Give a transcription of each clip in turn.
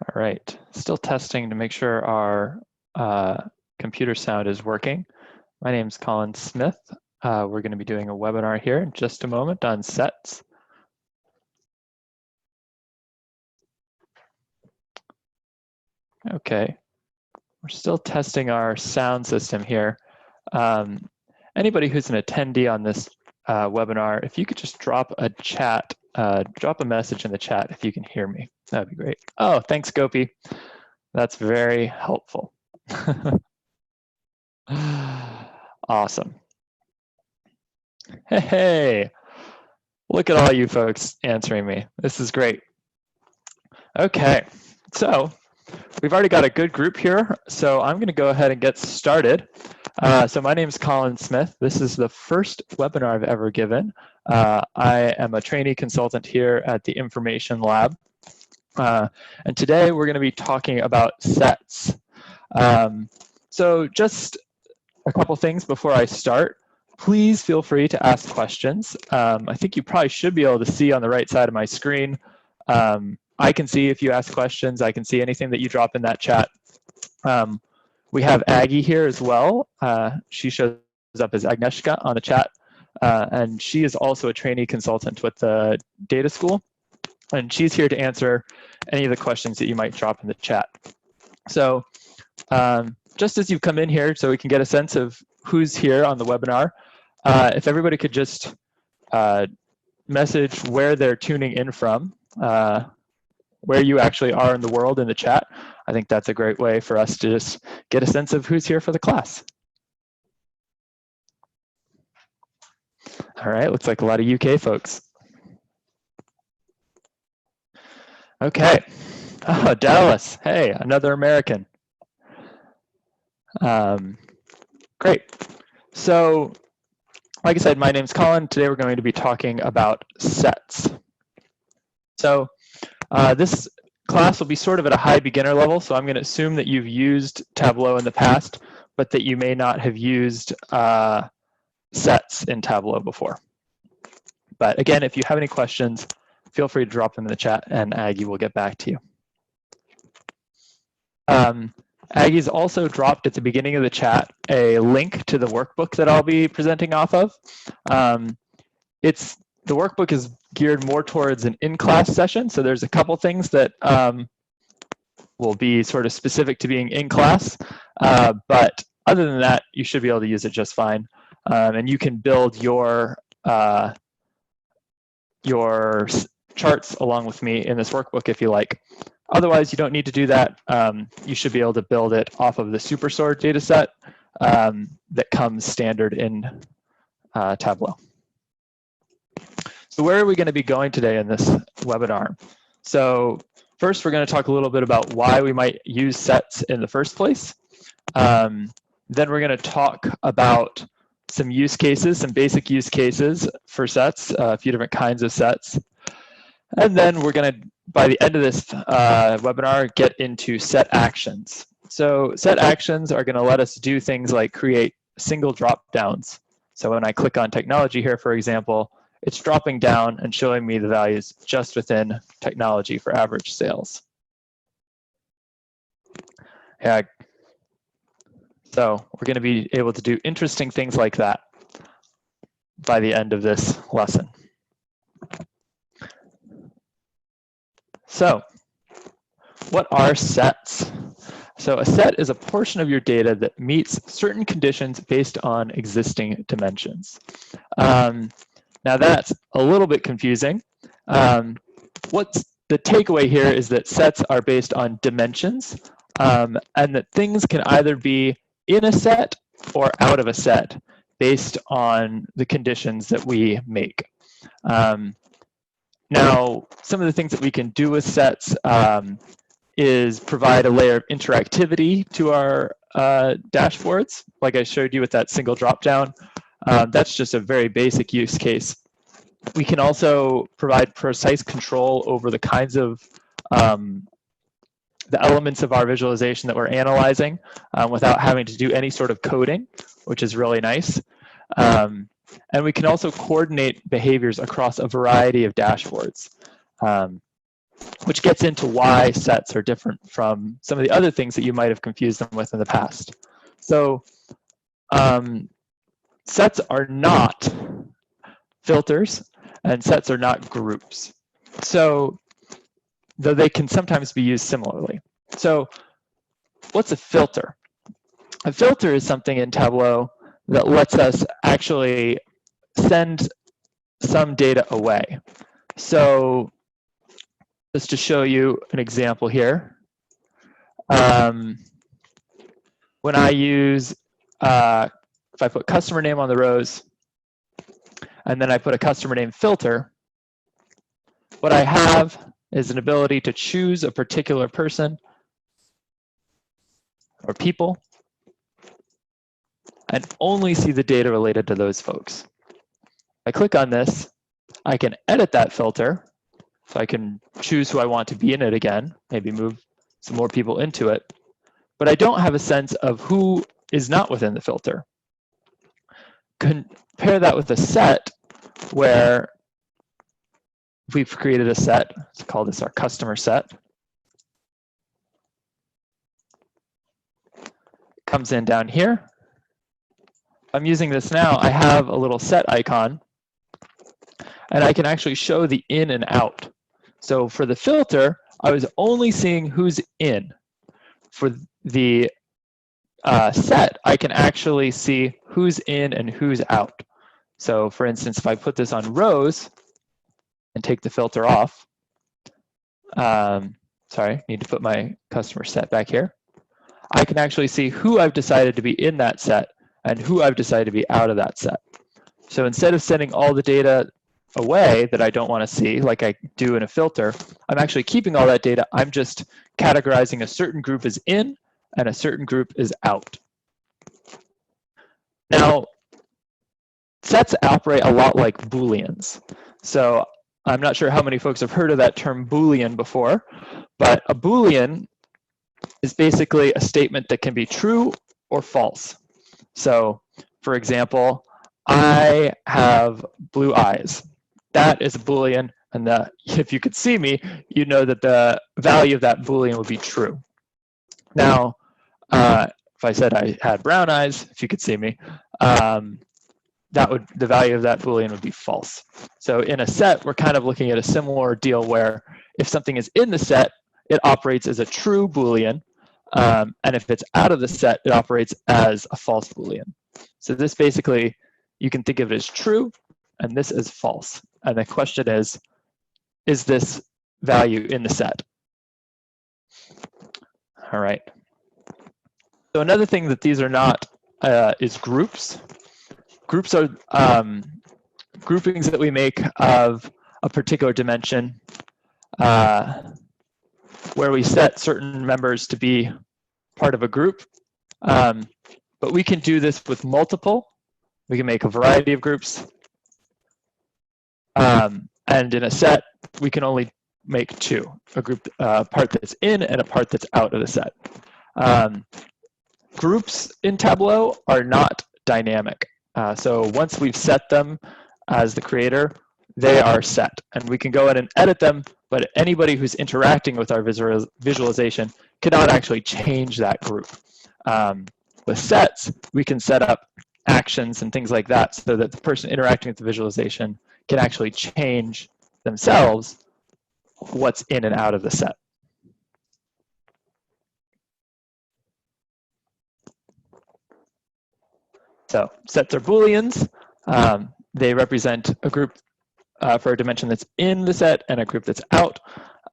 All right, still testing to make sure our computer sound is working. My name's Colin Smith. We're going to be doing a webinar here in just a moment on sets. Okay, we're still testing our sound system here. Anybody who's an attendee on this webinar, if you could just drop a chat, drop a message in the chat if you can hear me, that'd be great. Oh, thanks, Gopi. That's very helpful. Awesome. Hey, look at all you folks answering me. This is great. Okay, so we've already got a good group here, so I'm going to go ahead and get started. So my name is Colin Smith. This is the first webinar I've ever given. I am a trainee consultant here at the Information Lab. And today we're going to be talking about sets. So just a couple things before I start. Please feel free to ask questions. I think you probably should be able to see on the right side of my screen. I can see if you ask questions. I can see anything that you drop in that chat. We have Aggie here as well. She shows up as Agnieszka on the chat. And she is also a trainee consultant with the data school. And she's here to answer any of the questions that you might drop in the chat. So just as you've come in here, so we can get a sense of who's here on the webinar, if everybody could just message where they're tuning in from, where you actually are in the world in the chat. I think that's a great way for us to just get a sense of who's here for the class. All right, looks like a lot of UK folks. Okay, oh, Dallas, hey, another American. Great, so like I said, my name's Colin. Today we're going to be talking about sets. So this class will be sort of at a high beginner level, so I'm going to assume that you've used Tableau in the past, but that you may not have used sets in Tableau before. But again, if you have any questions, feel free to drop them in the chat and Aggie will get back to you. Aggie's also dropped at the beginning of the chat a link to the workbook that I'll be presenting off of. The workbook is geared more towards an in-class session, so there's a couple things that will be sort of specific to being in class, but other than that, you should be able to use it just fine. And you can build your charts along with me in this workbook if you like. Otherwise, you don't need to do that. You should be able to build it off of the SuperSort data set that comes standard in Tableau. So where are we going to be going today in this webinar? So first, we're going to talk a little bit about why we might use sets in the first place. Then we're going to talk about some use cases, some basic use cases for sets, a few different kinds of sets. And then we're going to, by the end of this webinar, get into set actions. So set actions are going to let us do things like create single drop downs. So when I click on technology here, for example, it's dropping down and showing me the values just within technology for average sales. Yeah. So we're going to be able to do interesting things like that by the end of this lesson. So what are sets? So a set is a portion of your data that meets certain conditions based on existing dimensions. Now that's a little bit confusing. What's the takeaway here is that sets are based on dimensions and that things can either be in a set or out of a set based on the conditions that we make. Now, some of the things that we can do with sets is provide a layer of interactivity to our dashboards, like I showed you with that single dropdown. That's just a very basic use case. We can also provide precise control over the kinds of the elements of our visualization that we're analyzing without having to do any sort of coding, which is really nice. And we can also coordinate behaviors across a variety of dashboards. which gets into why sets are different from some of the other things that you might have confused them with in the past. So sets are not filters, and sets are not groups. So, though they can sometimes be used similarly. So, what's a filter? A filter is something in Tableau that lets us actually send some data away. So, just to show you an example here, when I use, if I put customer name on the rows, and then I put a customer name filter, what I have is an ability to choose a particular person or people and only see the data related to those folks. I click on this, I can edit that filter, so I can choose who I want to be in it again, maybe move some more people into it, but I don't have a sense of who is not within the filter. Compare that with a set where we've created a set, let's call this our customer set. Comes in down here. I'm using this now, I have a little set icon, and I can actually show the in and out. So for the filter, I was only seeing who's in. For the set, I can actually see who's in and who's out. So for instance, if I put this on rows and take the filter off, sorry, need to put my customer set back here. I can actually see who I've decided to be in that set and who I've decided to be out of that set. So instead of sending all the data away that I don't want to see, like I do in a filter, I'm actually keeping all that data. I'm just categorizing a certain group as in and a certain group is out. Now, sets operate a lot like Booleans. So I'm not sure how many folks have heard of that term Boolean before, but a Boolean is basically a statement that can be true or false. So for example, I have blue eyes. That is a Boolean, and if you could see me, you know that the value of that Boolean would be true. Now, if I said I had brown eyes, if you could see me, the value of that Boolean would be false. So in a set, we're kind of looking at a similar deal where if something is in the set, it operates as a true Boolean, and if it's out of the set, it operates as a false Boolean. So this basically, you can think of it as true, and this as false. And the question is this value in the set? All right. So another thing that these are not is groups. Groups are groupings that we make of a particular dimension where we set certain members to be part of a group. But we can do this with multiple. We can make a variety of groups. And in a set, we can only make two, a group part that's in and a part that's out of the set. Groups in Tableau are not dynamic. So once we've set them as the creator, they are set. And we can go in and edit them, but anybody who's interacting with our visualization cannot actually change that group. With sets, we can set up actions and things like that so that the person interacting with the visualization can actually change themselves what's in and out of the set. So sets are Booleans. They represent a group for a dimension that's in the set and a group that's out.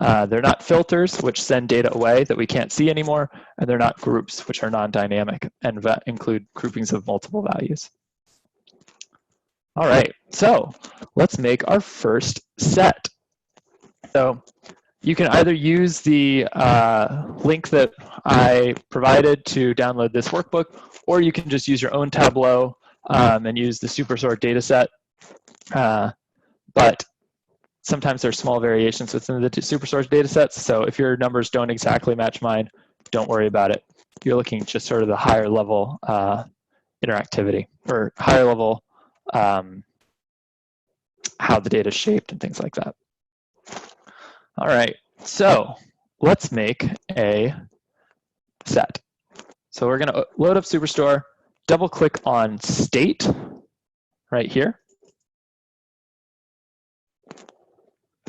They're not filters, which send data away that we can't see anymore, and they're not groups, which are non-dynamic and include groupings of multiple values. All right, so let's make our first set. So you can either use the link that I provided to download this workbook, or you can just use your own Tableau and use the supersort data set. But sometimes there's small variations within the supersort data sets. So if your numbers don't exactly match mine, don't worry about it. You're looking at just sort of the higher level interactivity or higher level how the data is shaped and things like that. All right, So let's make a set. So we're going to load up Superstore, double click on state right here.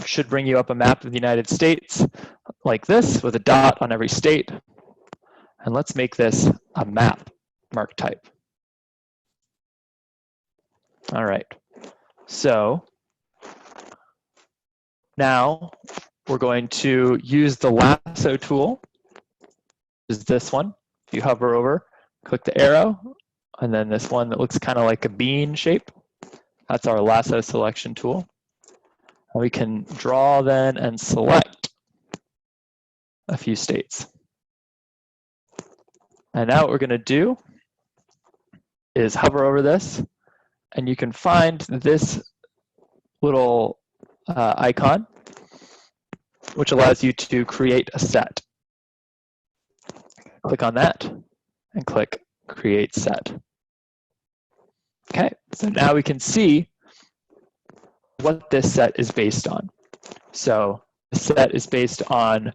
Should bring you up a map of the United States like this with a dot on every state. And let's make this a map mark type. All right. So now we're going to use the lasso tool, is this one. If you hover over, click the arrow, and then this one that looks kind of like a bean shape. That's our lasso selection tool. And we can draw then and select a few states. And now what we're going to do is hover over this, and you can find this little icon, which allows you to create a set. Click on that and click Create Set. Okay, so now we can see what this set is based on. So the set is based on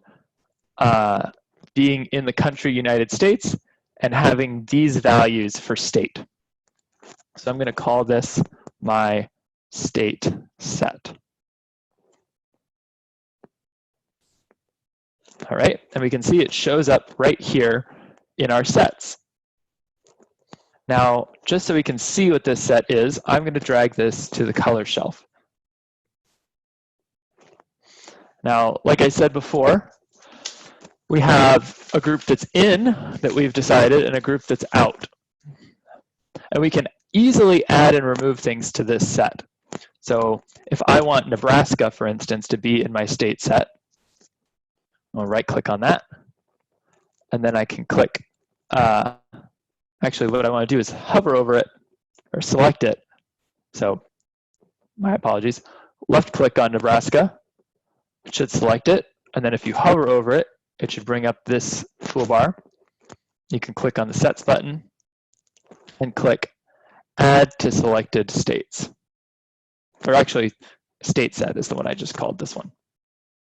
being in the country United States and having these values for state. So I'm going to call this my state set. All right, and we can see it shows up right here in our sets. Now, just so we can see what this set is, I'm going to drag this to the color shelf. Now, like I said before, we have a group that's in that we've decided and a group that's out. And we can easily add and remove things to this set. So if I want Nebraska, for instance, to be in my state set, I'll right-click on that, and then I can click. Actually, what I want to do is hover over it or select it. So my apologies. Left-click on Nebraska. It should select it, and then if you hover over it, it should bring up this toolbar. You can click on the Sets button and click Add to Selected States. Or actually, State Set is the one I just called this one.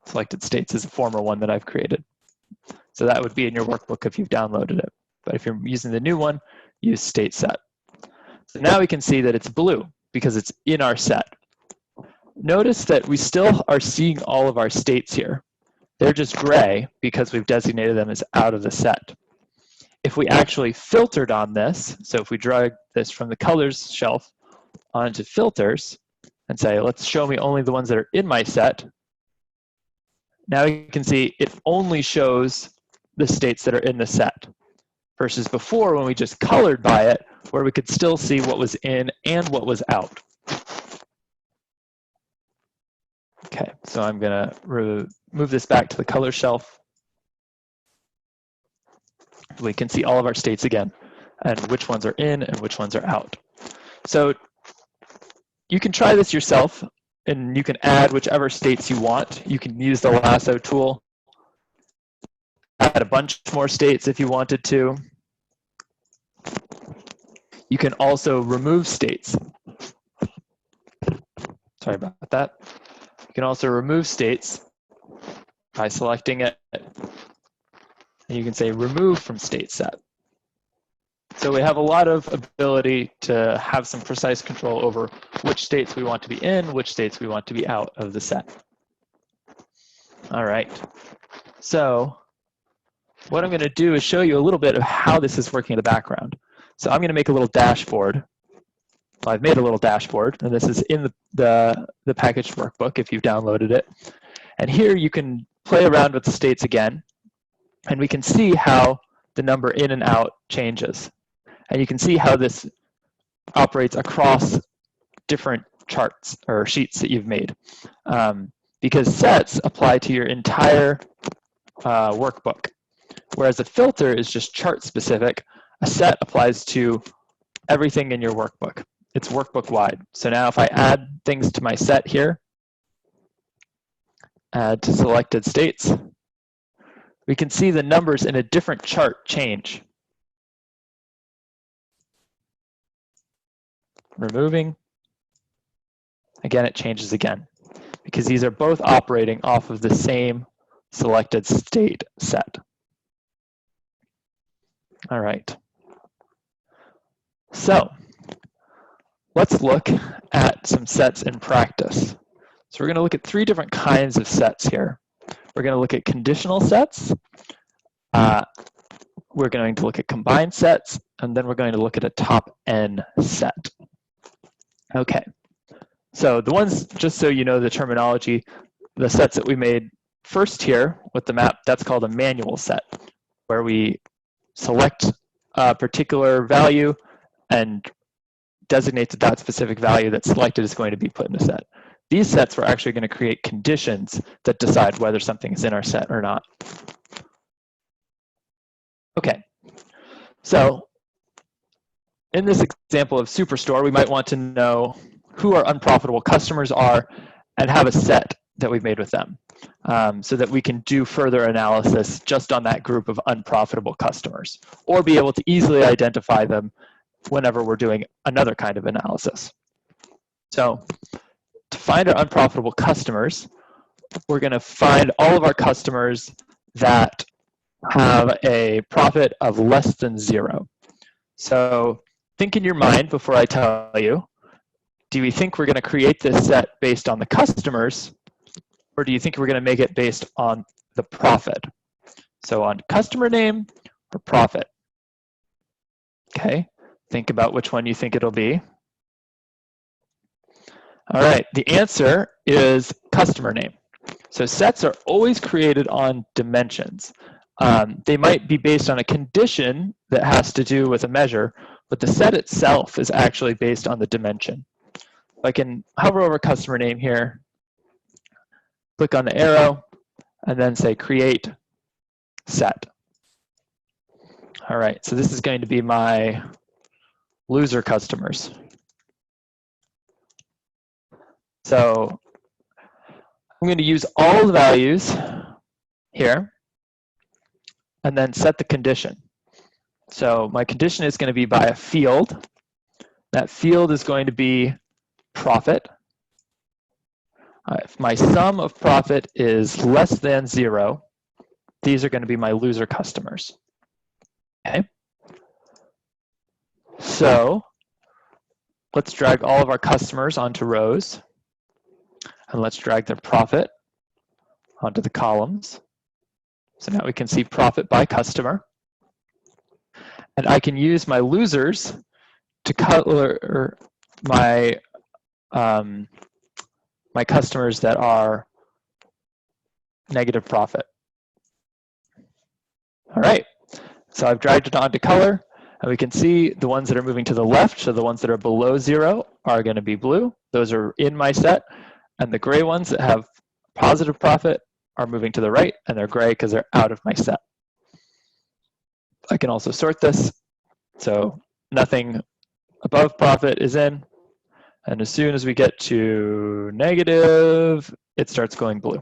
Selected States is a former one that I've created. So that would be in your workbook if you've downloaded it. But if you're using the new one, use State Set. So now we can see that it's blue because it's in our set. Notice that we still are seeing all of our states here. They're just gray because we've designated them as out of the set. If we actually filtered on this, so if we drag this from the colors shelf onto filters and say, let's show me only the ones that are in my set, now you can see it only shows the states that are in the set versus before when we just colored by it, where we could still see what was in and what was out. Okay, so I'm going to move this back to the color shelf. We can see all of our states again and which ones are in and which ones are out. So you can try this yourself, and you can add whichever states you want. You can use the lasso tool, add a bunch more states if you wanted to. You can also remove states. Sorry about that. You can also remove states by selecting it. And you can say remove from state set. So we have a lot of ability to have some precise control over which states we want to be in, which states we want to be out of the set. All right. So what I'm going to do is show you a little bit of how this is working in the background. So I'm going to make a little dashboard. Well, I've made a little dashboard, and this is in the packaged workbook if you've downloaded it. And here you can play around with the states again, and we can see how the number in and out changes. And you can see how this operates across different charts or sheets that you've made. Because sets apply to your entire workbook, whereas a filter is just chart specific. A set applies to everything in your workbook. It's workbook wide. So now if I add things to my set here, add to selected states, we can see the numbers in a different chart change. Removing, again, it changes again, because these are both operating off of the same selected state set. All right. So let's look at some sets in practice. So we're going to look at 3 different kinds of sets here. We're going to look at conditional sets. We're going to look at combined sets, and then we're going to look at a top N set. Okay. So the ones, just so you know the terminology, the sets that we made first here with the map, that's called a manual set, where we select a particular value and designate that specific value that's selected is going to be put in the set. These sets we're actually going to create conditions that decide whether something is in our set or not. Okay, so in this example of Superstore, we might want to know who our unprofitable customers are and have a set that we've made with them so that we can do further analysis just on that group of unprofitable customers, or be able to easily identify them whenever we're doing another kind of analysis. So to find our unprofitable customers, we're going to find all of our customers that have a profit of less than 0. So think in your mind before I tell you, do we think we're going to create this set based on the customers, or do you think we're going to make it based on the profit? So on customer name or profit? Okay, think about which one you think it'll be. All right, the answer is customer name. So sets are always created on dimensions. They might be based on a condition that has to do with a measure, but the set itself is actually based on the dimension. I can hover over customer name here, click on the arrow, and then say create set. All right, so this is going to be my loser customers. So I'm going to use all the values here and then set the condition. So my condition is going to be by a field. That field is going to be profit. If my sum of profit is less than 0, these are going to be my loser customers. Okay. So let's drag all of our customers onto rows, and let's drag their profit onto the columns. So now we can see profit by customer. And I can use my losers to color my my customers that are negative profit. All right, so I've dragged it onto color, and we can see the ones that are moving to the left, so the ones that are below 0 are going to be blue. Those are in my set, and the gray ones that have positive profit are moving to the right, and they're gray because they're out of my set. I can also sort this, so nothing above profit is in, and as soon as we get to negative, it starts going blue.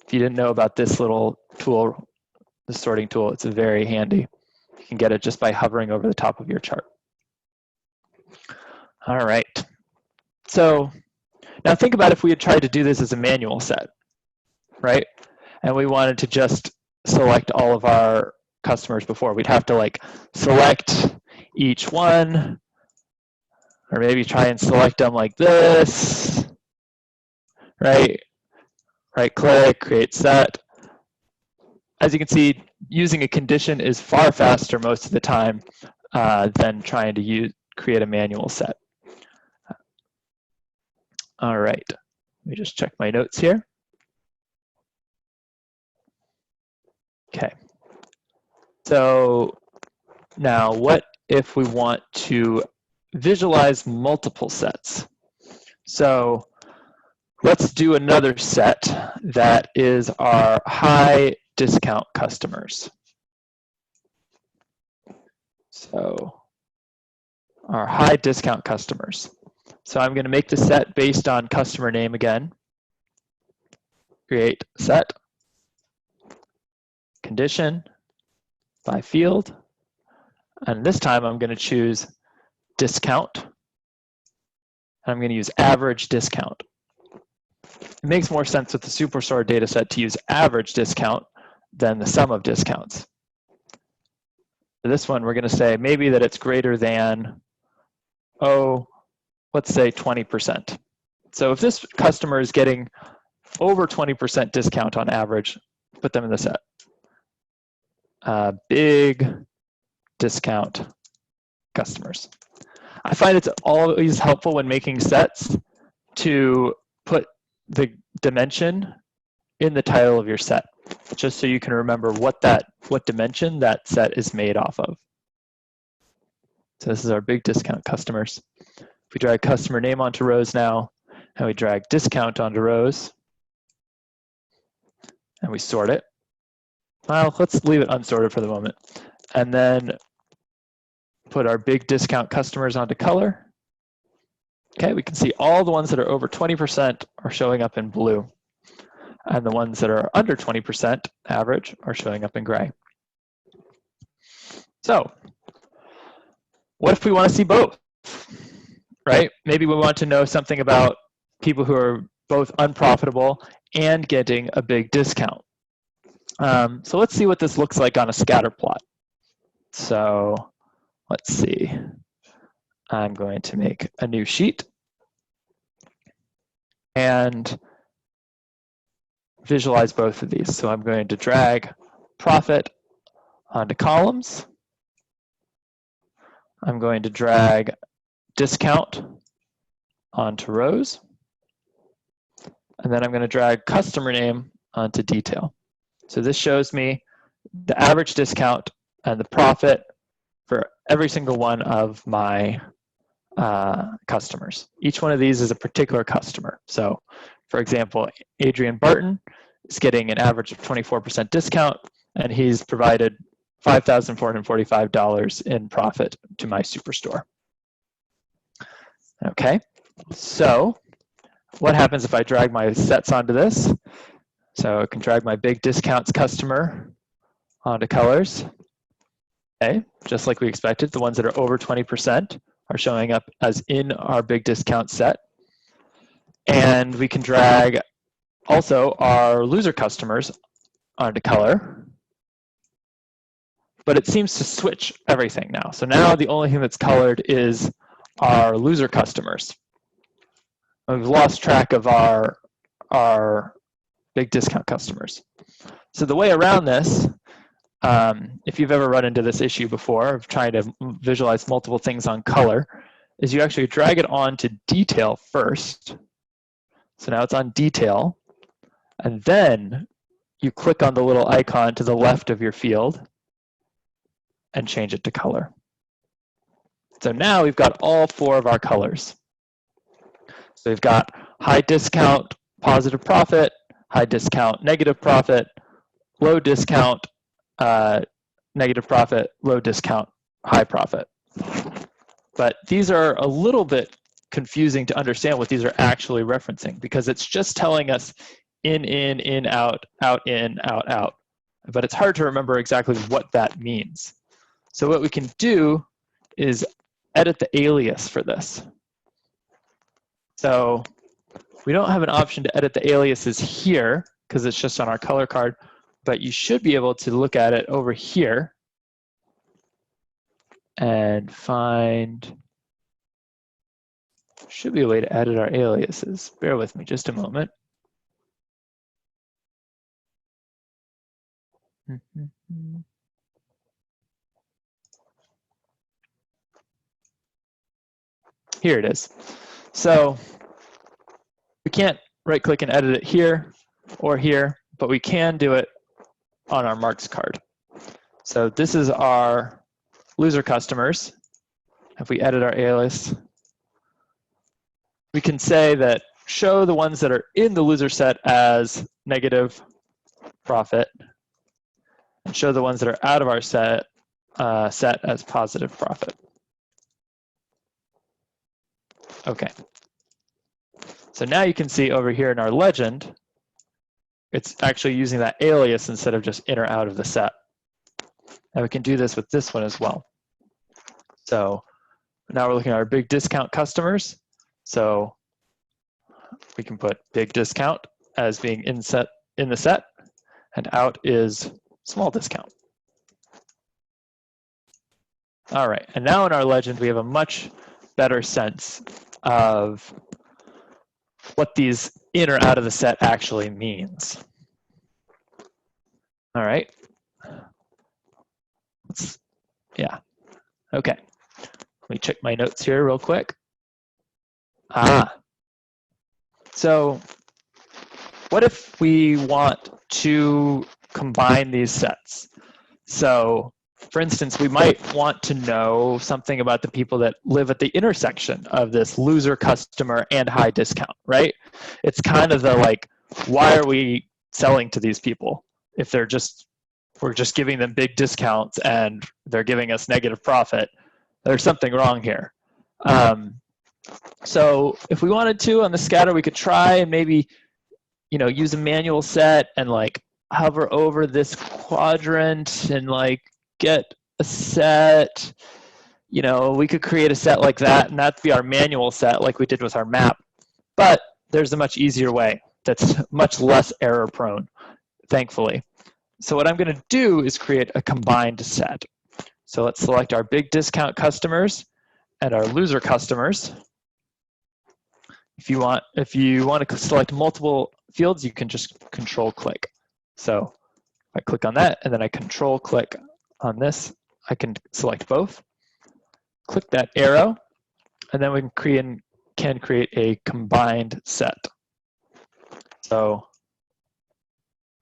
If you didn't know about this little tool, the sorting tool, it's very handy. You can get it just by hovering over the top of your chart. All right, so now think about if we had tried to do this as a manual set, right? And we wanted to just select all of our customers before. We'd have to like select each one, or maybe try and select them like this, right? Right click, create set. As you can see, using a condition is far faster most of the time than trying to create a manual set. All right, let me just check my notes here. Okay, so now what if we want to visualize multiple sets? So let's do another set that is our high discount customers. So our high discount customers. So I'm going to make the set based on customer name again. Create set. Condition by field. And this time I'm going to choose discount. I'm going to use average discount. it makes more sense with the Superstore data set to use average discount than the sum of discounts. For this one, we're going to say maybe that it's greater than, oh, let's say 20%. So if this customer is getting over 20% discount on average, put them in the set. Big discount customers. I find it's always helpful when making sets to put the dimension in the title of your set, just so you can remember what dimension that set is made off of. So this is our big discount customers. If we drag customer name onto rows now, and we drag discount onto rows, and we sort it. Well, let's leave it unsorted for the moment. And then put our big discount customers onto color. Okay, we can see all the ones that are over 20% are showing up in blue. And the ones that are under 20% average are showing up in gray. So, what if we want to see both, right? Maybe we want to know something about people who are both unprofitable and getting a big discount. So let's see what this looks like on a scatter plot. So let's see. I'm going to make a new sheet and visualize both of these. So I'm going to drag profit onto columns. I'm going to drag discount onto rows. And then I'm going to drag customer name onto detail. So this shows me the average discount and the profit for every single one of my customers. Each one of these is a particular customer. So for example, Adrian Barton is getting an average of 24% discount, and he's provided $5,445 in profit to my Superstore. Okay, so what happens if I drag my sets onto this? So I can drag my big discounts customer onto colors. Okay, just like we expected, the ones that are over 20% are showing up as in our big discount set. And we can drag also our loser customers onto color. But it seems to switch everything now. So now the only thing that's colored is our loser customers. We've lost track of our big discount customers. So the way around this, if you've ever run into this issue before of trying to visualize multiple things on color, is you actually drag it on to detail first. So now it's on detail, and then you click on the little icon to the left of your field and change it to color. So now we've got all four of our colors. So we've got high discount, positive profit, high discount, negative profit, low discount, negative profit, low discount, high profit. But these are a little bit confusing to understand what these are actually referencing, because it's just telling us in, out, in, out. But it's hard to remember exactly what that means. So what we can do is edit the alias for this. So we don't have an option to edit the aliases here because it's just on our color card, but you should be able to look at it over here and find, should be a way to edit our aliases. Bear with me just a moment. Here it is. So we can't right click and edit it here or here, but we can do it on our marks card. So this is our loser customers. If we edit our alias, we can say that show the ones that are in the loser set as negative profit, and show the ones that are out of our set as positive profit. Okay. So now you can see over here in our legend, it's actually using that alias instead of just in or out of the set. And we can do this with this one as well. So now we're looking at our big discount customers. So we can put big discount as being in the set, and out is small discount. All right, and now in our legend, we have a much better sense of what these in or out of the set actually means. All right. Yeah, okay. Let me check my notes here real quick. So what if we want to combine these sets? So for instance, we might want to know something about the people that live at the intersection of this loser customer and high discount, right? It's kind of the like, why are we selling to these people if we're just giving them big discounts and they're giving us negative profit? There's something wrong here. So if we wanted to on the scatter, we could try and maybe, use a manual set and like hover over this quadrant and like get a set. We could create a set like that, and that'd be our manual set like we did with our map. But there's a much easier way that's much less error prone, thankfully. So what I'm going to do is create a combined set. So let's select our big discount customers and our loser customers. If you want to select multiple fields, you can just control click. So I click on that and then I control click on this. I can select both. Click that arrow, and then we can create a combined set. So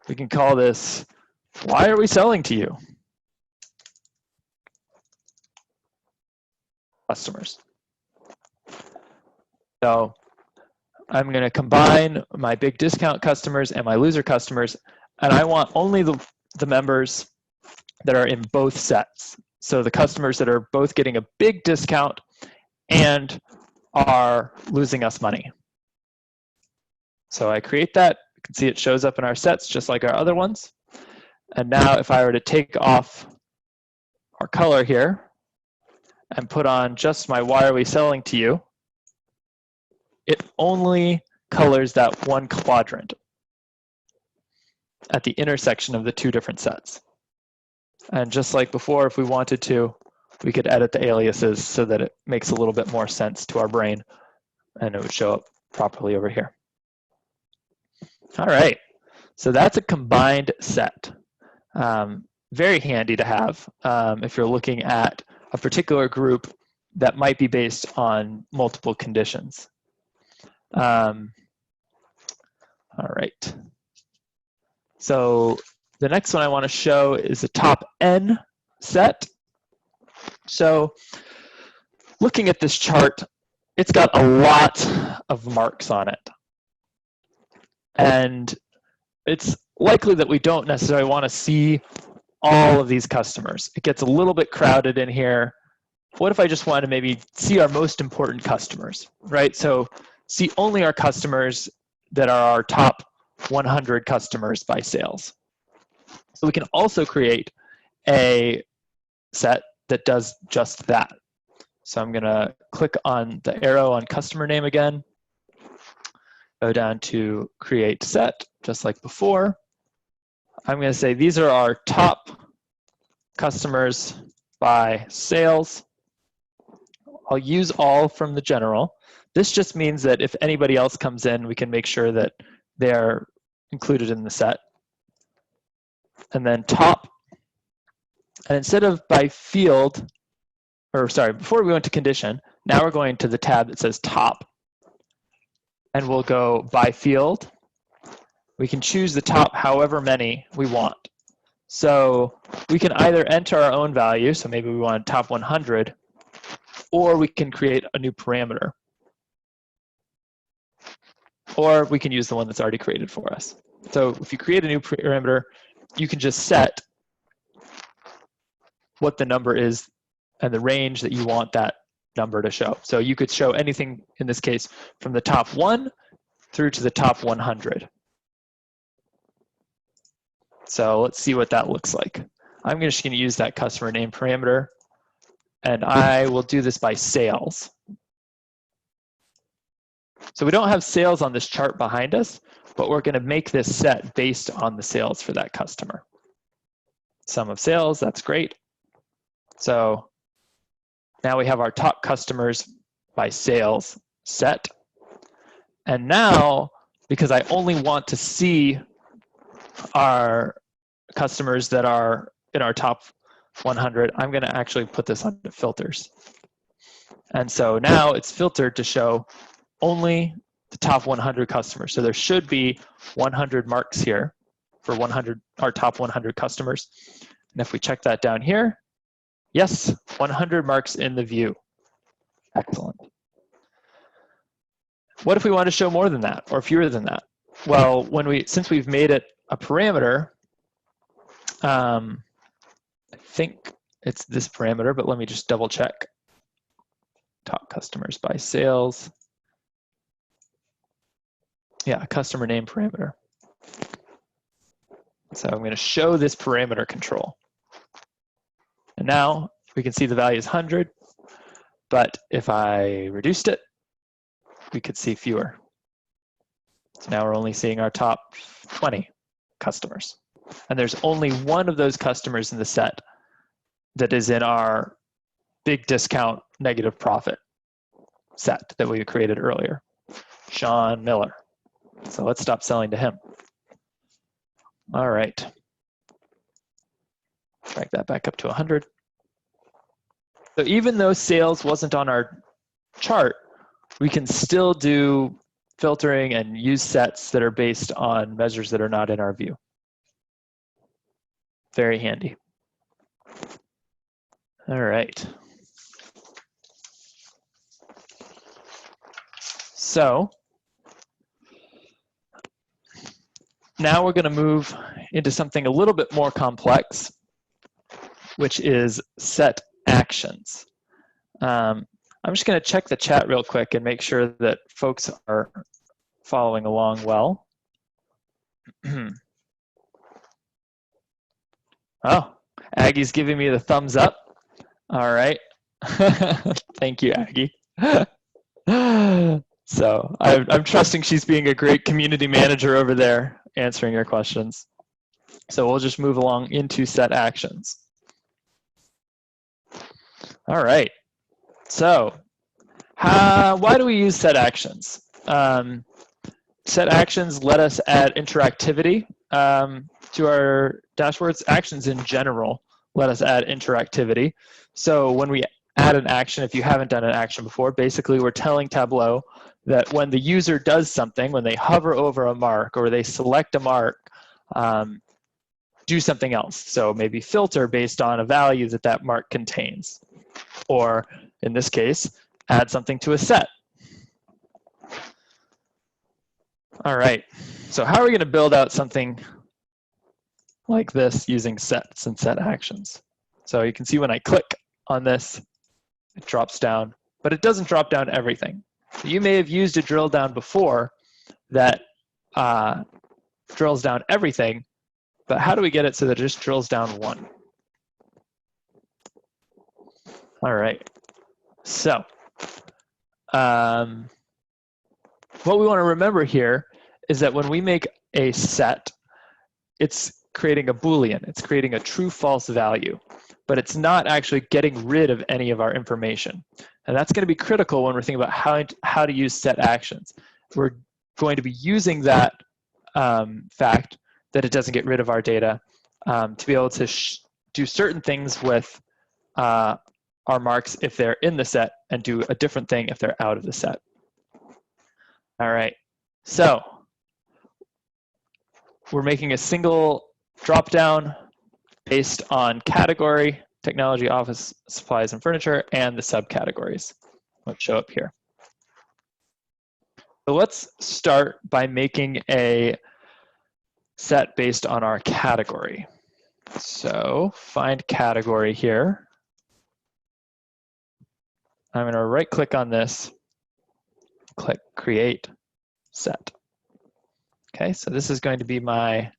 we can call this, why are we selling to you? Customers. So I'm going to combine my big discount customers and my loser customers, and I want only the members that are in both sets. So the customers that are both getting a big discount and are losing us money. So I create that. You can see it shows up in our sets just like our other ones. And now if I were to take off our color here and put on just my why are we selling to you, it only colors that one quadrant at the intersection of the two different sets. And just like before, if we wanted to, we could edit the aliases so that it makes a little bit more sense to our brain and it would show up properly over here. All right, so that's a combined set. Very handy to have if you're looking at a particular group that might be based on multiple conditions. All right. So the next one I want to show is a top N set. So looking at this chart, it's got a lot of marks on it. And it's likely that we don't necessarily want to see all of these customers. It gets a little bit crowded in here. What if I just wanted to maybe see our most important customers, right? So see only our customers that are our top 100 customers by sales. So we can also create a set that does just that. So I'm going to click on the arrow on customer name again, go down to create set, just like before. I'm going to say these are our top customers by sales. I'll use all from the general. This just means that if anybody else comes in, we can make sure that they're included in the set. And then top, and instead of by field, or sorry, before we went to condition, now we're going to the tab that says top. And we'll go by field. We can choose the top however many we want. So we can either enter our own value, so maybe we want top 100, or we can create a new parameter. Or we can use the one that's already created for us. So if you create a new parameter, you can just set what the number is and the range that you want that number to show. So you could show anything, in this case, from the top 1 through to the top 100. So let's see what that looks like. I'm just going to use that customer name parameter, and I will do this by sales. So we don't have sales on this chart behind us, but we're going to make this set based on the sales for that customer. Sum of sales, that's great. So now we have our top customers by sales set. And now, because I only want to see our customers that are in our top 100, I'm going to actually put this under filters. And so now it's filtered to show only the top 100 customers. So there should be 100 marks here for 100, our top 100 customers. And if we check that down here, yes, 100 marks in the view. Excellent. What if we want to show more than that or fewer than that? Well, since we've made it a parameter, I think it's this parameter, but let me just double check. Top customers by sales. Yeah, customer name parameter. So I'm going to show this parameter control. And now we can see the value is 100, but if I reduced it, we could see fewer. So now we're only seeing our top 20 customers. And there's only one of those customers in the set that is in our big discount negative profit set that we created earlier, Sean Miller. So let's stop selling to him. All right. Drag that back up to 100. So even though sales wasn't on our chart, we can still do filtering and use sets that are based on measures that are not in our view. Very handy. All right. So now we're going to move into something a little bit more complex, which is set actions. I'm just going to check the chat real quick and make sure that folks are following along well. Oh, Aggie's giving me the thumbs up. All right. Thank you, Aggie. So I'm trusting she's being a great community manager over there, answering your questions. So we'll just move along into set actions. All right. So why do we use set actions? Set actions let us add interactivity to our dashboards. Actions in general let us add interactivity. So when we add an action, if you haven't done an action before, basically we're telling Tableau that when the user does something, when they hover over a mark or they select a mark, do something else. So maybe filter based on a value that that mark contains. Or in this case, add something to a set. All right, so how are we going to build out something like this using sets and set actions? So you can see when I click on this, it drops down, but it doesn't drop down everything. You may have used a drill down before that drills down everything, but how do we get it so that it just drills down one? All right, so what we want to remember here is that when we make a set, it's creating a Boolean. It's creating a true-false value, but it's not actually getting rid of any of our information. And that's going to be critical when we're thinking about how to use set actions. We're going to be using that fact that it doesn't get rid of our data to be able to do certain things with our marks if they're in the set and do a different thing if they're out of the set. All right, so we're making a single drop-down based on category, technology, office, supplies, and furniture, and the subcategories that show up here. So let's start by making a set based on our category. So find category here. I'm going to right-click on this, click Create Set. Okay, so this is going to be my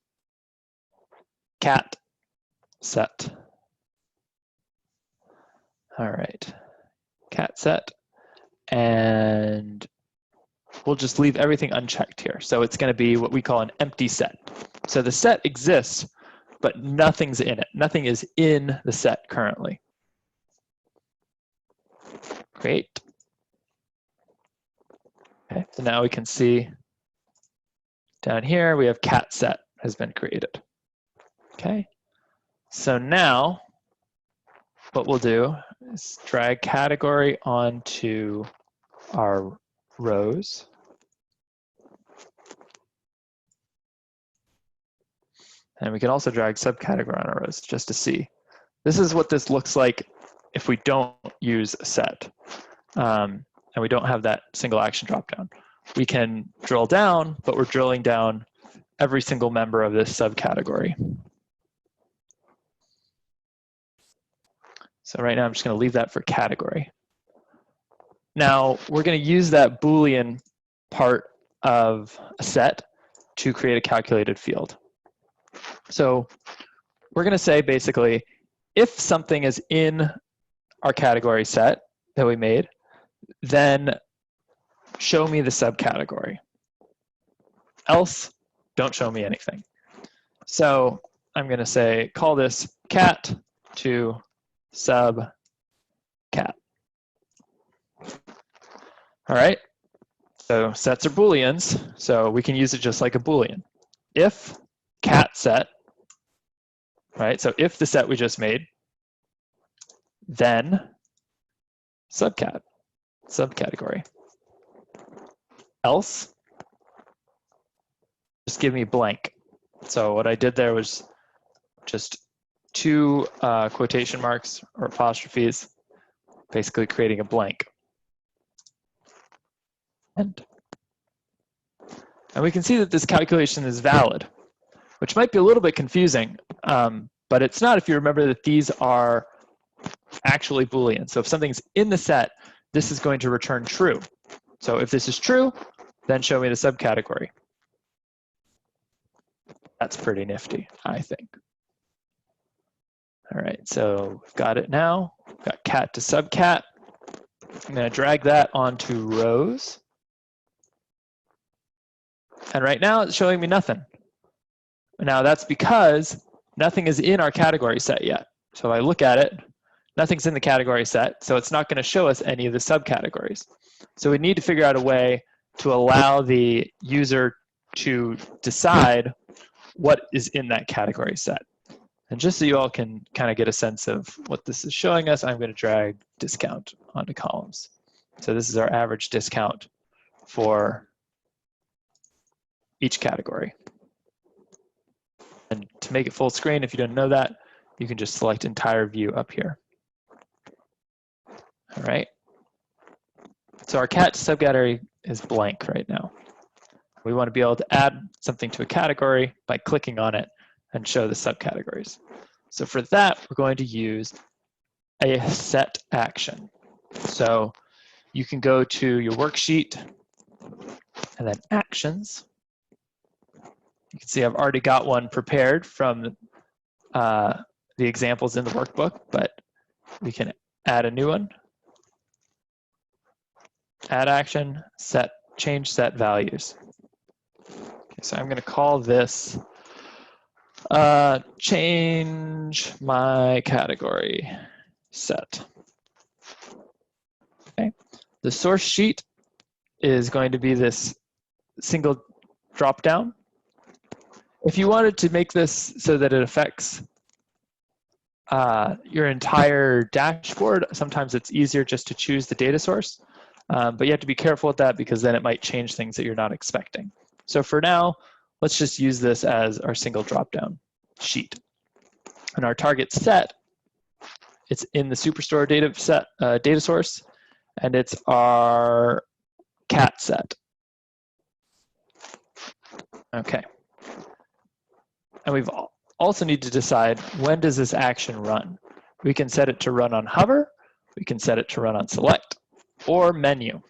cat set. All right, cat set. And we'll just leave everything unchecked here. So it's going to be what we call an empty set. So the set exists, but nothing's in it. Nothing is in the set currently. Great. Okay, so now we can see down here we have cat set has been created. Okay, so now what we'll do is drag category onto our rows. And we can also drag subcategory on our rows just to see. This is what this looks like if we don't use a set and we don't have that single action dropdown. We can drill down, but we're drilling down every single member of this subcategory. So right now I'm just going to leave that for category. Now we're going to use that Boolean part of a set to create a calculated field. So we're going to say basically, if something is in our category set that we made, then show me the subcategory. Else, don't show me anything. So I'm going to say, call this cat to sub cat. All right, so sets are Booleans, so we can use it just like a Boolean. If cat set, right, so if the set we just made, then subcategory. Else, just give me blank. So what I did there was just two quotation marks or apostrophes, basically creating a blank. And we can see that this calculation is valid, which might be a little bit confusing, but it's not if you remember that these are actually Boolean. So if something's in the set, this is going to return true. So if this is true, then show me the subcategory. That's pretty nifty, I think. All right, so we've got it now. We've got cat to subcat. I'm going to drag that onto rows. And right now it's showing me nothing. Now that's because nothing is in our category set yet. So if I look at it, nothing's in the category set, so it's not going to show us any of the subcategories. So we need to figure out a way to allow the user to decide what is in that category set. And just so you all can kind of get a sense of what this is showing us, I'm going to drag discount onto columns. So this is our average discount for each category. And to make it full screen, if you don't know that, you can just select entire view up here. All right. So our cat subcategory is blank right now. We want to be able to add something to a category by clicking on it and show the subcategories. So for that, we're going to use a set action. So you can go to your worksheet and then actions. You can see I've already got one prepared from the examples in the workbook, but we can add a new one. Add action, set, change set values. Okay, so I'm going to call this change my category set. Okay. The source sheet is going to be this single drop down. If you wanted to make this so that it affects your entire dashboard, sometimes it's easier just to choose the data source. But you have to be careful with that because then it might change things that you're not expecting. So for now, let's just use this as our single drop-down sheet. And our target set, it's in the Superstore data source, and it's our cat set. Okay. And we've also need to decide when does this action run. We can set it to run on hover, we can set it to run on select, or menu.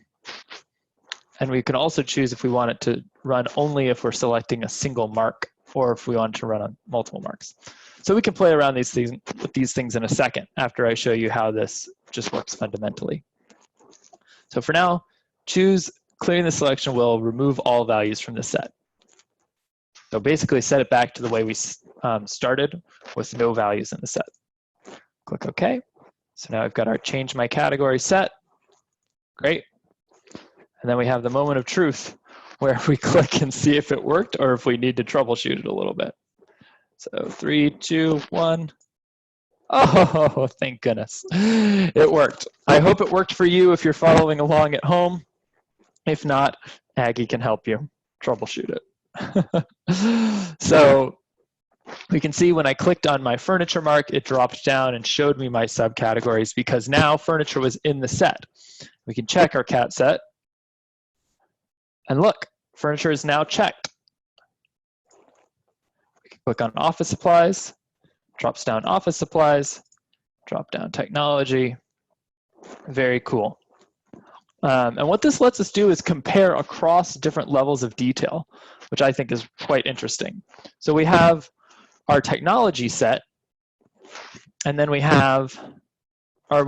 And we can also choose if we want it to run only if we're selecting a single mark or if we want it to run on multiple marks. So we can play around with these things in a second after I show you how this just works fundamentally. So for now, choose clearing the selection will remove all values from the set. So basically set it back to the way we started with no values in the set. Click OK. So now I've got our change my category set. Great. And then we have the moment of truth where we click and see if it worked or if we need to troubleshoot it a little bit. So 3, 2, 1. Oh, thank goodness. It worked. I hope it worked for you if you're following along at home. If not, Aggie can help you troubleshoot it. So we can see when I clicked on my furniture mark, it dropped down and showed me my subcategories because now furniture was in the set. We can check our cat set. And look, furniture is now checked. We can click on office supplies, drops down office supplies, drop down technology. Very cool. And what this lets us do is compare across different levels of detail, which I think is quite interesting. So we have our technology set, and then we have our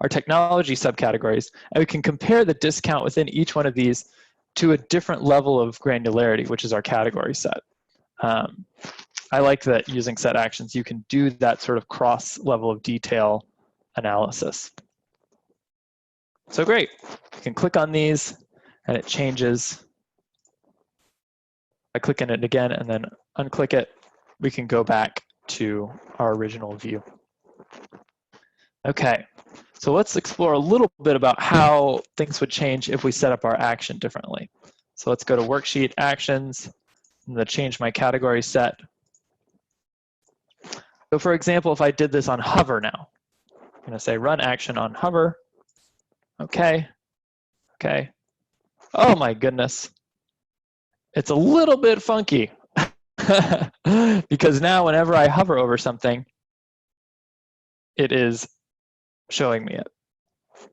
technology subcategories, and we can compare the discount within each one of these to a different level of granularity, which is our category set. I like that using set actions, you can do that sort of cross level of detail analysis. So great, you can click on these and it changes. I click on it again and then unclick it. We can go back to our original view. Okay, so let's explore a little bit about how things would change if we set up our action differently. So let's go to Worksheet, Actions, and then change my category set. So for example, if I did this on hover now, I'm going to say run action on hover. Okay, okay. Oh my goodness. It's a little bit funky because now whenever I hover over something, it is showing me it.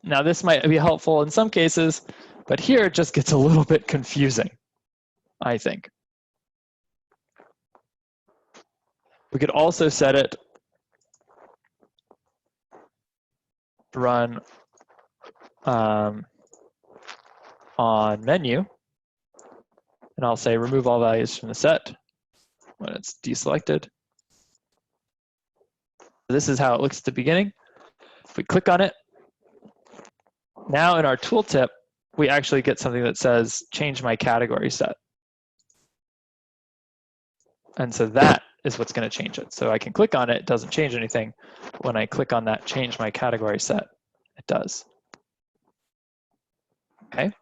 Now this might be helpful in some cases, but here it just gets a little bit confusing, I think. We could also set it to run on menu, and I'll say remove all values from the set when it's deselected. This is how it looks at the beginning. If we click on it, now in our tooltip, we actually get something that says change my category set. And so that is what's going to change it. So I can click on it, it doesn't change anything. When I click on that change my category set, it does. Okay.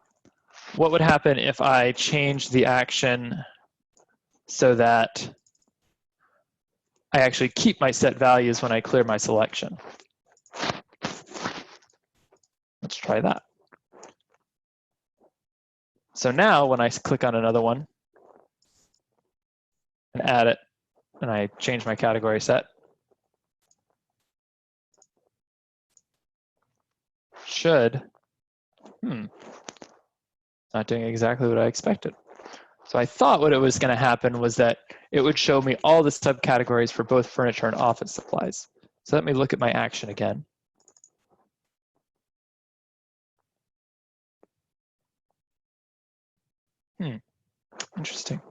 What would happen if I change the action so that I actually keep my set values when I clear my selection? Let's try that. So now when I click on another one and add it, and I change my category set, should, not doing exactly what I expected. So I thought what it was going to happen was that it would show me all the subcategories for both furniture and office supplies. So let me look at my action again. Interesting.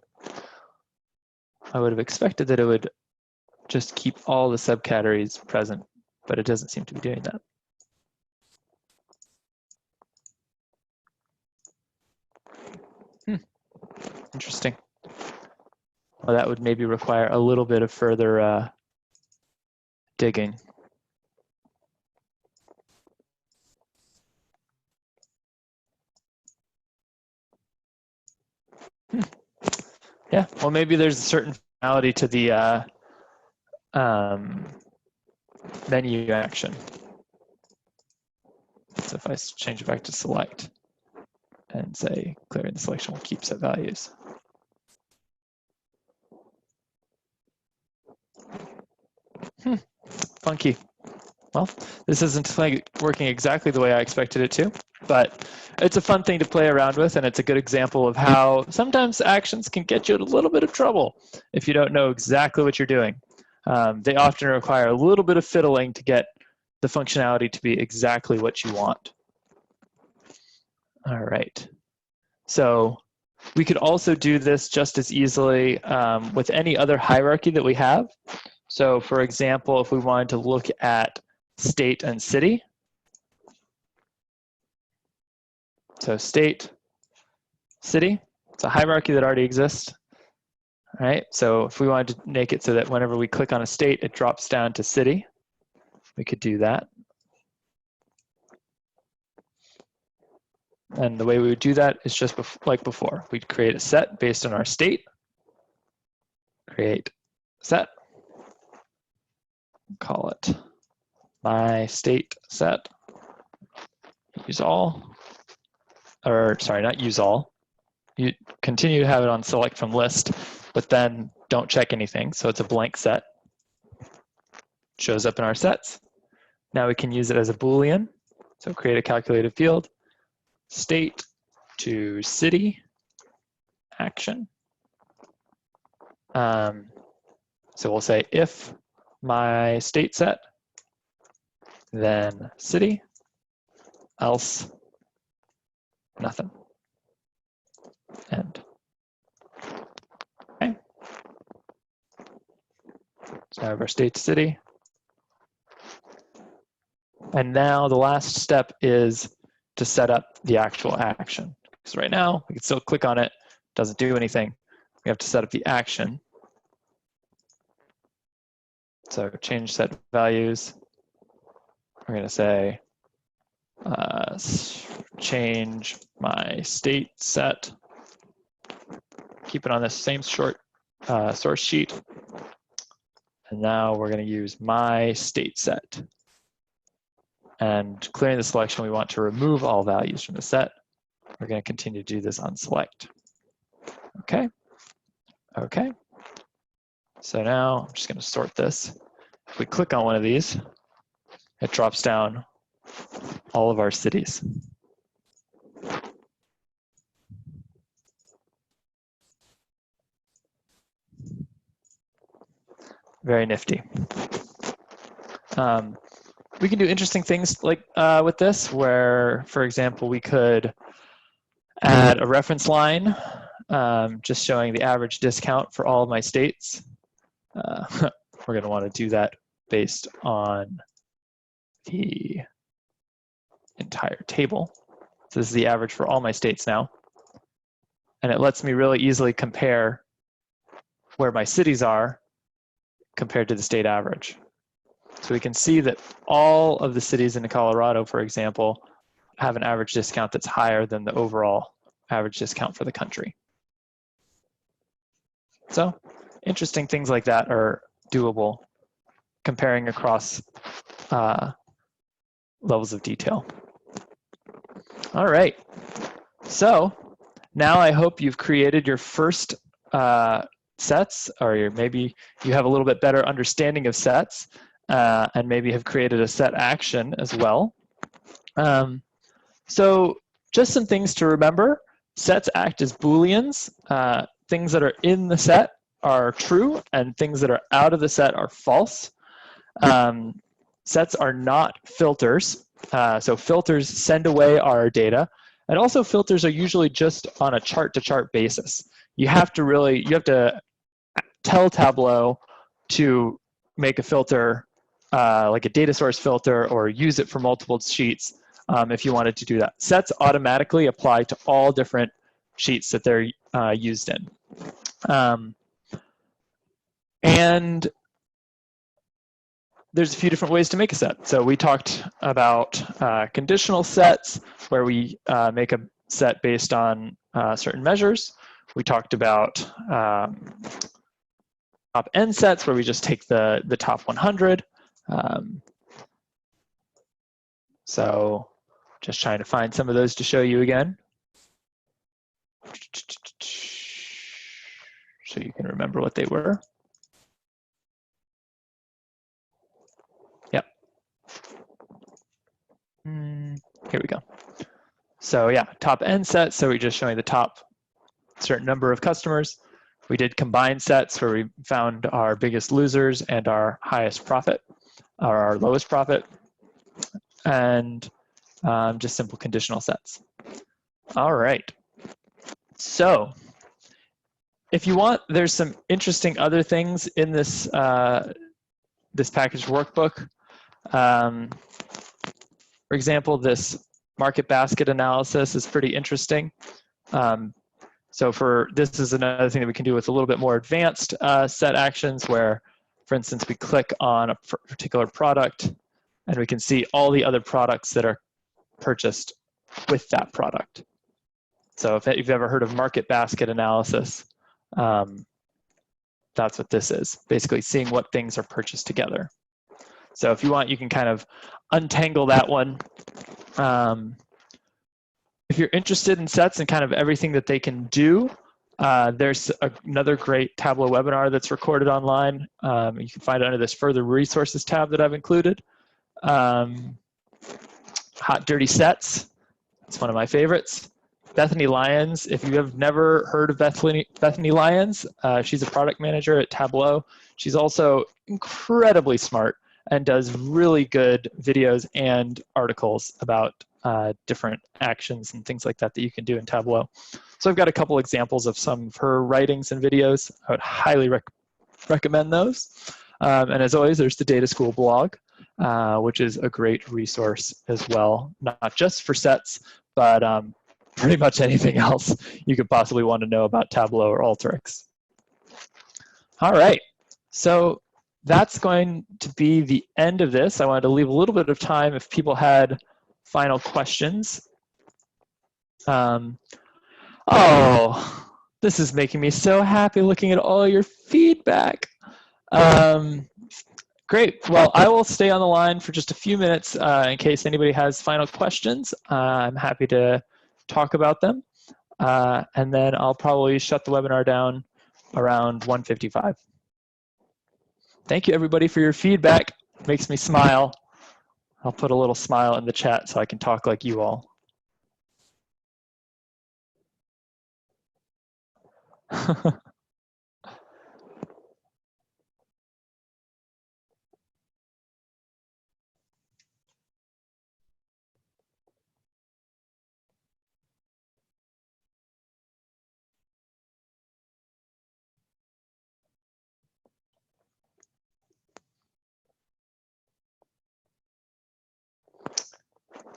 I would have expected that it would just keep all the subcategories present, but it doesn't seem to be doing that. Interesting. Well, that would maybe require a little bit of further digging. Yeah, well, maybe there's a certain functionality to the menu action. So if I change it back to select and say clearing the selection will keep set values. Funky. Well, this isn't working exactly the way I expected it to, but it's a fun thing to play around with, and it's a good example of how sometimes actions can get you in a little bit of trouble if you don't know exactly what you're doing. They often require a little bit of fiddling to get the functionality to be exactly what you want. All right. So we could also do this just as easily with any other hierarchy that we have. So for example, if we wanted to look at state and city, so state, city, it's a hierarchy that already exists. All right, so if we wanted to make it so that whenever we click on a state, it drops down to city, we could do that. And the way we would do that is just like before. We'd create a set based on our state, create set, call it my state set, use all, or sorry, not use all. You continue to have it on select from list, but then don't check anything. So it's a blank set. Shows up in our sets. Now we can use it as a Boolean. So create a calculated field, state to city action. So we'll say if my state set, then city, else nothing. End. Okay. So I have our state to city. And now the last step is to set up the actual action. Because right now, we can still click on it, doesn't do anything. We have to set up the action. So change set values. We're going to say change my state set. Keep it on the same short source sheet. And now we're going to use my state set. And clearing the selection, we want to remove all values from the set. We're going to continue to do this on select. Okay. Okay. So now I'm just going to sort this. If we click on one of these, it drops down all of our cities. Very nifty. We can do interesting things like with this, where, for example, we could add a reference line, just showing the average discount for all of my states. We're going to want to do that based on the entire table. So this is the average for all my states now. And it lets me really easily compare where my cities are compared to the state average. So we can see that all of the cities in Colorado, for example, have an average discount that's higher than the overall average discount for the country. So interesting things like that are doable, comparing across levels of detail. All right, so now I hope you've created your first sets, or maybe you have a little bit better understanding of sets, and maybe have created a set action as well. So just some things to remember. Sets act as Booleans. Things that are in the set are true, and things that are out of the set are false. Sets are not filters. So filters send away our data. And also filters are usually just on a chart-to-chart basis. You have to tell Tableau to make a filter, like a data source filter, or use it for multiple sheets if you wanted to do that. Sets automatically apply to all different sheets that they're used in. And there's a few different ways to make a set. So we talked about conditional sets, where we make a set based on certain measures. We talked about top n sets, where we just take the top 100. So just trying to find some of those to show you again, so you can remember what they were. Yep. Here we go. So yeah, top n set, so we're just showing the top certain number of customers. We did combined sets, where we found our biggest losers and our highest profit, or our lowest profit, and just simple conditional sets. All right. So if you want, there's some interesting other things in this, this package workbook. For example, this market basket analysis is pretty interesting. So this is another thing that we can do with a little bit more advanced set actions where, for instance, we click on a particular product and we can see all the other products that are purchased with that product. So if you've ever heard of market basket analysis, that's what this is, basically seeing what things are purchased together. So if you want, you can kind of untangle that one. If you're interested in sets and kind of everything that they can do, there's another great Tableau webinar that's recorded online. You can find it under this further resources tab that I've included. Hot Dirty Sets, it's one of my favorites. Bethany Lyons, if you have never heard of Bethany Lyons, she's a product manager at Tableau. She's also incredibly smart and does really good videos and articles about different actions and things like that that you can do in Tableau. So I've got a couple examples of some of her writings and videos. I would highly recommend those. And as always, there's the Data School blog, which is a great resource as well, not just for sets, but pretty much anything else you could possibly want to know about Tableau or Alteryx. All right, so that's going to be the end of this. I wanted to leave a little bit of time if people had final questions. Oh, this is making me so happy looking at all your feedback. Great, well, I will stay on the line for just a few minutes in case anybody has final questions. I'm happy to talk about them. And then I'll probably shut the webinar down around 1:55. Thank you everybody for your feedback. It makes me smile. I'll put a little smile in the chat so I can talk like you all.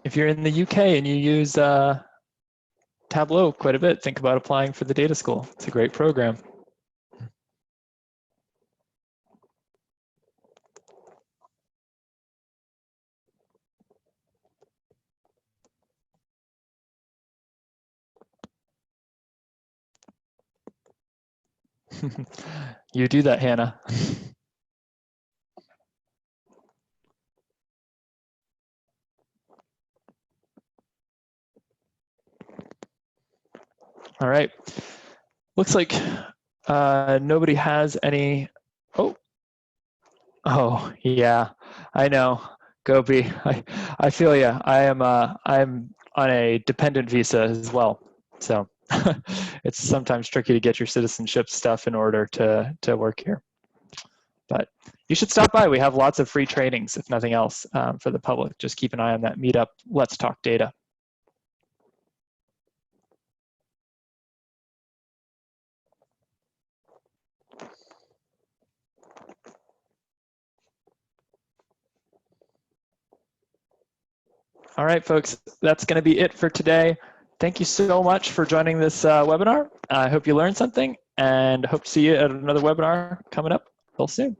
If you're in the UK and you use Tableau quite a bit, think about applying for the Data School. It's a great program. You do that, Hannah. All right. Looks like nobody has any. Oh, yeah, I know. Gopi, I feel you. I'm on a dependent visa as well, so it's sometimes tricky to get your citizenship stuff in order to work here. But you should stop by. We have lots of free trainings, if nothing else, for the public. Just keep an eye on that meetup. Let's Talk Data. All right, folks, that's going to be it for today. Thank you so much for joining this webinar. I hope you learned something and hope to see you at another webinar coming up real soon.